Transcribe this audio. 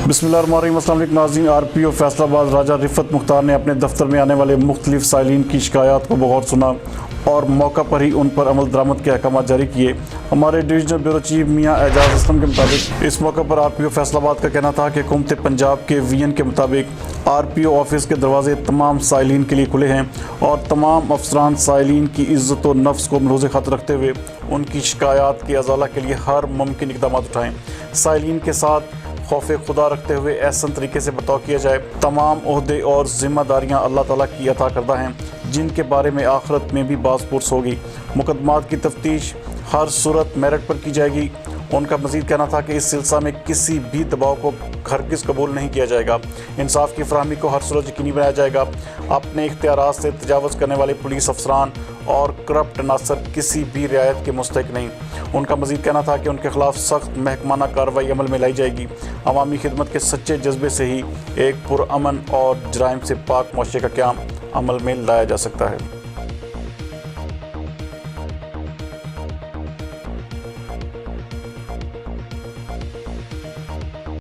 बिस्मिल्लाहिर्रहमानिर्रहीम। अस्सलाम वालेकुम नाज़रीन। RPO फैसलाबाद राजा रिफ़त मुख्तार ने अपने दफ्तर में आने वाले मुख्तलिफ साइलिन की शिकायत को बगौर सुना और मौका पर ही उन पर अमल दरामद के अहकाम जारी किए। हमारे डिवीजनल ब्यूरो चीफ मियाँ एजाज असलम के मुताबिक इस मौका पर RPO फैसलाबाद का कहना था कि हुकूमत पंजाब के VN के मुताबिक RPO ऑफिस के दरवाजे तमाम साइलिन के लिए खुले हैं और तमाम अफसरान साइलिन की इज़्ज़त व नफ्स को मलूज़ ख़ातर रखते हुए उनकी शिकायत के अज़ाला के लिए हर मुमकिन इक़दाम उठाएँ। साइलिन के साथ खौफ खुदा रखते हुए ऐसा तरीके से बर्ताव किया जाए। तमाम ओहदे और ज़िम्मेदारियाँ अल्लाह ताला की अता करदा हैं जिनके बारे में आखिरत में भी बाज़पुरस होगी। मुकदमात की तफ्तीश हर सूरत मेरिट पर की जाएगी। उनका मज़ीद कहना था कि इस सिलसिले में किसी भी दबाव को हरगिज़ कबूल नहीं किया जाएगा। इंसाफ की फराहमी को हर सूरत यकीनी बनाया जाएगा। अपने इख्तियारात से तजावुज़ करने वाले पुलिस अफसरान और करप्ट अनासर किसी भी रियायत के मुस्तहिक नहीं। उनका मज़ीद कहना था कि उनके खिलाफ सख्त महकमाना कार्रवाई अमल में लाई जाएगी। अवामी खिदमत के सच्चे जज्बे से ही एक पुरअमन और जराइम से पाक मुआशरे का क़याम अमल में लाया जा सकता है।